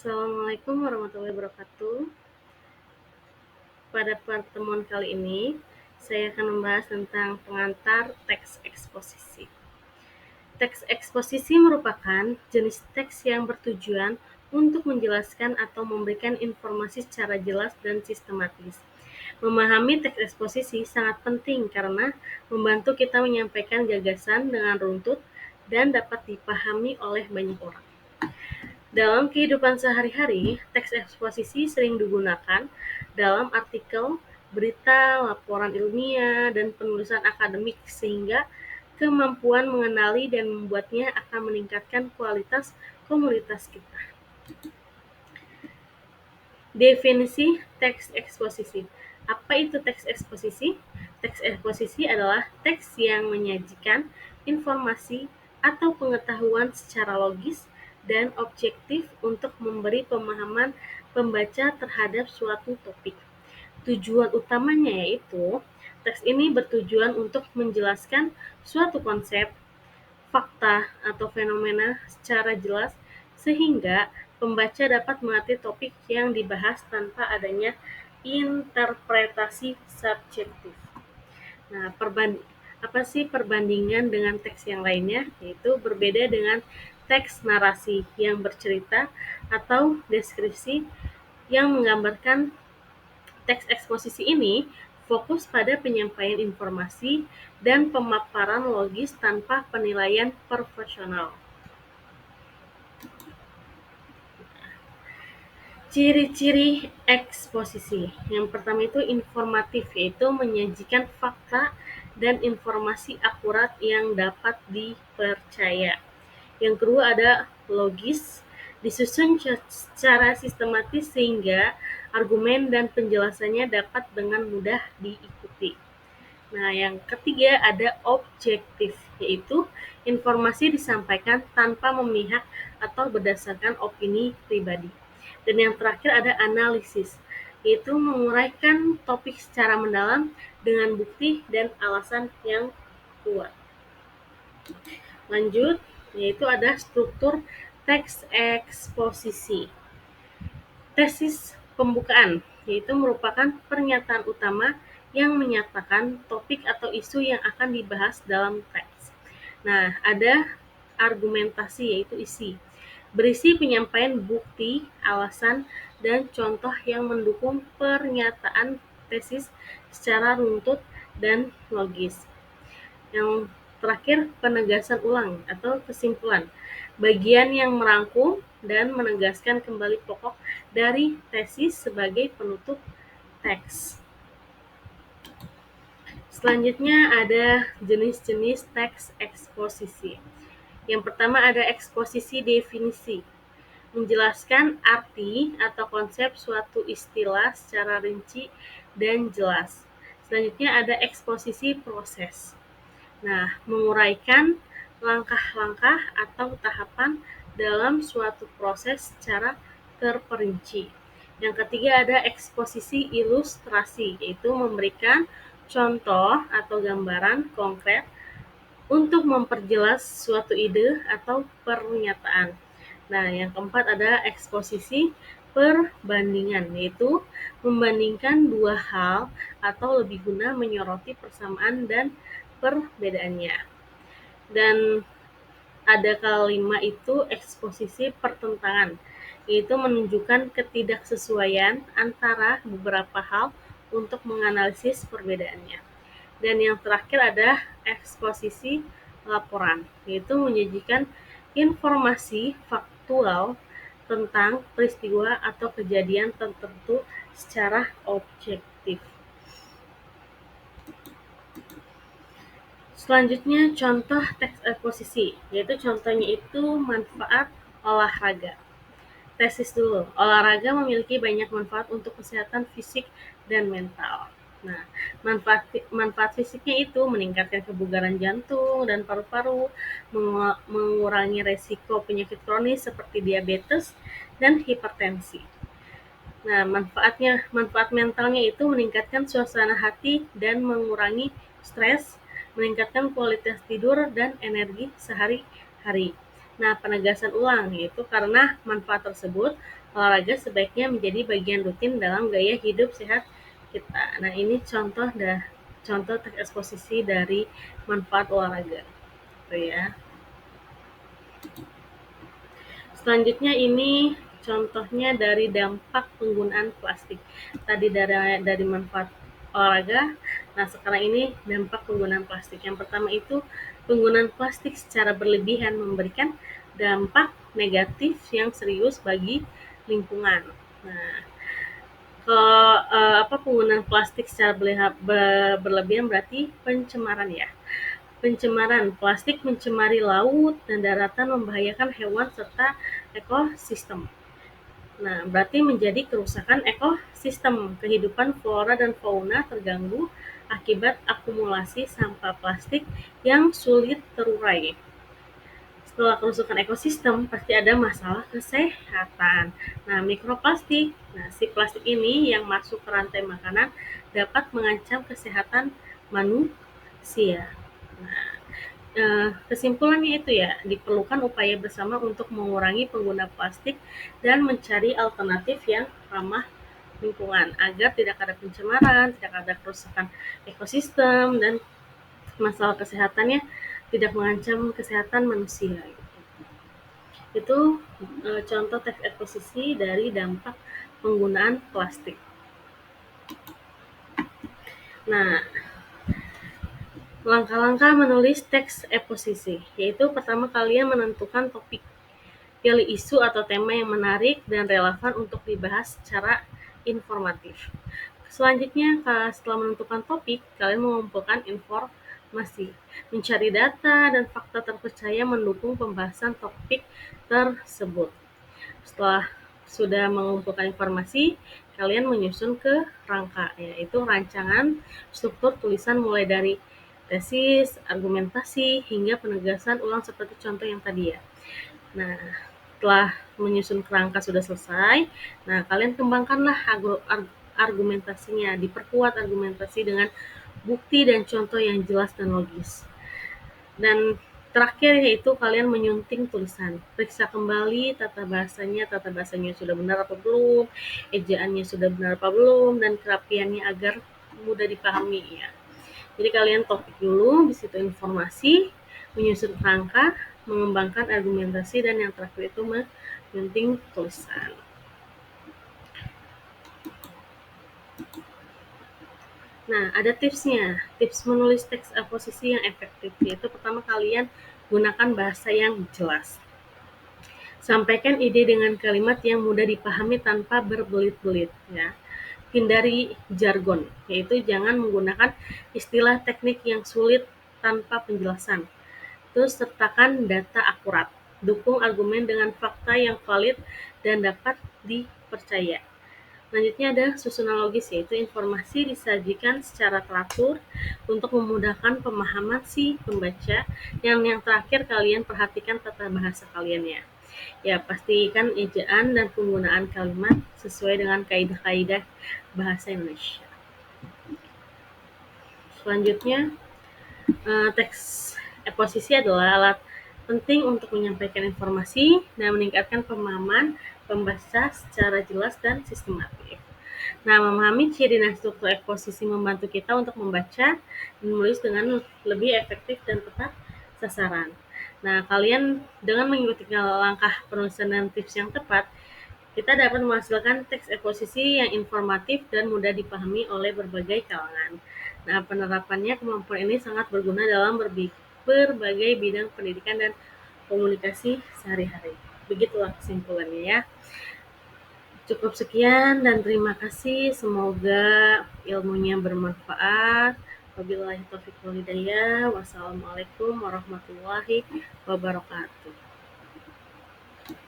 Assalamualaikum warahmatullahi wabarakatuh. Pada pertemuan kali ini, saya akan membahas tentang pengantar teks eksposisi. Teks eksposisi merupakan jenis teks yang bertujuan untuk menjelaskan atau memberikan informasi secara jelas dan sistematis. Memahami teks eksposisi sangat penting karena membantu kita menyampaikan gagasan dengan runtut dan dapat dipahami oleh banyak orang. Dalam kehidupan sehari-hari, teks eksposisi sering digunakan dalam artikel, berita, laporan ilmiah, dan penulisan akademik sehingga kemampuan mengenali dan membuatnya akan meningkatkan kualitas komunitas kita. Definisi teks eksposisi. Apa itu teks eksposisi? Teks eksposisi adalah teks yang menyajikan informasi atau pengetahuan secara logis dan objektif untuk memberi pemahaman pembaca terhadap suatu topik. Tujuan utamanya yaitu teks ini bertujuan untuk menjelaskan suatu konsep, fakta, atau fenomena secara jelas sehingga pembaca dapat mengerti topik yang dibahas tanpa adanya interpretasi subjektif. Nah, apa sih perbandingan dengan teks yang lainnya? Yaitu berbeda dengan teks narasi yang bercerita atau deskripsi yang menggambarkan. Teks eksposisi ini fokus pada penyampaian informasi dan pemaparan logis tanpa penilaian profesional. Ciri-ciri eksposisi. Yang pertama itu informatif, yaitu menyajikan fakta dan informasi akurat yang dapat dipercaya. Yang kedua ada logis, disusun secara sistematis sehingga argumen dan penjelasannya dapat dengan mudah diikuti. Nah, yang ketiga ada objektif, yaitu informasi disampaikan tanpa memihak atau berdasarkan opini pribadi. Dan yang terakhir ada analisis, yaitu menguraikan topik secara mendalam dengan bukti dan alasan yang kuat. Lanjut, yaitu ada struktur teks eksposisi. Tesis pembukaan, yaitu merupakan pernyataan utama yang menyatakan topik atau isu yang akan dibahas dalam teks. Nah, ada argumentasi, yaitu isi. Berisi penyampaian bukti, alasan, dan contoh yang mendukung pernyataan tesis secara runtut dan logis. Yang terakhir, penegasan ulang atau kesimpulan. Bagian yang merangkum dan menegaskan kembali pokok dari tesis sebagai penutup teks. Selanjutnya ada jenis-jenis teks eksposisi. Yang pertama ada eksposisi definisi. Menjelaskan arti atau konsep suatu istilah secara rinci dan jelas. Selanjutnya ada eksposisi proses. Nah, menguraikan langkah-langkah atau tahapan dalam suatu proses secara terperinci. Yang ketiga ada eksposisi ilustrasi, yaitu memberikan contoh atau gambaran konkret untuk memperjelas suatu ide atau pernyataan. Nah, yang keempat ada eksposisi perbandingan, yaitu membandingkan dua hal atau lebih guna menyoroti persamaan dan perbedaannya. Dan ada kelima itu eksposisi pertentangan, yaitu menunjukkan ketidaksesuaian antara beberapa hal untuk menganalisis perbedaannya. Dan yang terakhir ada eksposisi laporan, yaitu menyajikan informasi faktual tentang peristiwa atau kejadian tertentu secara objektif. Selanjutnya contoh teks eksposisi, yaitu contohnya itu manfaat olahraga. Tesis dulu, olahraga memiliki banyak manfaat untuk kesehatan fisik dan mental. Nah, manfaat fisiknya itu meningkatkan kebugaran jantung dan paru-paru, mengurangi resiko penyakit kronis seperti diabetes dan hipertensi. Nah, manfaat mentalnya itu meningkatkan suasana hati dan mengurangi stres, meningkatkan kualitas tidur dan energi sehari-hari. Nah, penegasan ulang yaitu karena manfaat tersebut, olahraga sebaiknya menjadi bagian rutin dalam gaya hidup sehat kita. Nah, ini contoh teks eksposisi dari manfaat olahraga. Gitu ya. Selanjutnya ini contohnya dari dampak penggunaan plastik. Tadi dari manfaat olahraga, nah sekarang ini dampak penggunaan plastik. Yang pertama itu penggunaan plastik secara berlebihan memberikan dampak negatif yang serius bagi lingkungan. Nah, penggunaan plastik secara berlebihan berarti pencemaran ya. Pencemaran plastik mencemari laut dan daratan, membahayakan hewan serta ekosistem. Nah, berarti menjadi kerusakan ekosistem. Kehidupan flora dan fauna terganggu akibat akumulasi sampah plastik yang sulit terurai. Setelah kerusakan ekosistem, pasti ada masalah kesehatan. Nah, mikroplastik. Nah, si plastik ini yang masuk ke rantai makanan dapat mengancam kesehatan manusia. Nah, kesimpulannya itu ya, diperlukan upaya bersama untuk mengurangi penggunaan plastik dan mencari alternatif yang ramah lingkungan agar tidak ada pencemaran, tidak ada kerusakan ekosistem, dan masalah kesehatannya tidak mengancam kesehatan manusia. Itu contoh teks eksposisi dari dampak penggunaan plastik. Nah, langkah-langkah menulis teks eksposisi, yaitu pertama kalian menentukan topik. Pilih isu atau tema yang menarik dan relevan untuk dibahas secara informatif. Selanjutnya, setelah menentukan topik, kalian mengumpulkan informasi, mencari data dan fakta terpercaya mendukung pembahasan topik tersebut. Setelah sudah mengumpulkan informasi, kalian menyusun ke rangka, yaitu rancangan struktur tulisan mulai dari tesis, argumentasi, hingga penegasan ulang seperti contoh yang tadi ya. Nah, setelah menyusun kerangka sudah selesai, nah kalian kembangkanlah argumentasinya, diperkuat argumentasi dengan bukti dan contoh yang jelas dan logis. Dan terakhir yaitu kalian menyunting tulisan. Periksa kembali tata bahasanya sudah benar apa belum, ejaannya sudah benar apa belum, dan kerapiannya agar mudah dipahami ya. Jadi kalian topik dulu, di situ informasi, menyusun kerangka, mengembangkan argumentasi, dan yang terakhir itu menyunting tulisan. Nah, ada tipsnya. Tips menulis teks eksposisi yang efektif, yaitu pertama kalian gunakan bahasa yang jelas. Sampaikan ide dengan kalimat yang mudah dipahami tanpa berbelit-belit ya. Hindari jargon, yaitu jangan menggunakan istilah teknik yang sulit tanpa penjelasan. Terus sertakan data akurat. Dukung argumen dengan fakta yang valid dan dapat dipercaya. Selanjutnya ada susunan logis, yaitu informasi disajikan secara teratur untuk memudahkan pemahaman si pembaca. Yang terakhir kalian perhatikan tata bahasa kalian ya. Ya, pastikan ejaan dan penggunaan kalimat sesuai dengan kaidah-kaidah bahasa Indonesia. Selanjutnya, teks eksposisi adalah alat penting untuk menyampaikan informasi dan meningkatkan pemahaman pembaca secara jelas dan sistematis. Nah, memahami ciri dan struktur eksposisi membantu kita untuk membaca dan menulis dengan lebih efektif dan tepat sasaran. Nah, kalian dengan mengikuti langkah penulisan dan tips yang tepat, kita dapat menghasilkan teks eksposisi yang informatif dan mudah dipahami oleh berbagai kalangan. Nah, penerapannya kemampuan ini sangat berguna dalam berbagai bidang pendidikan dan komunikasi sehari-hari. Begitulah kesimpulannya ya. Cukup sekian dan terima kasih. Semoga ilmunya bermanfaat. Wabillahi taufiq wal hidayah. Wassalamualaikum warahmatullahi wabarakatuh.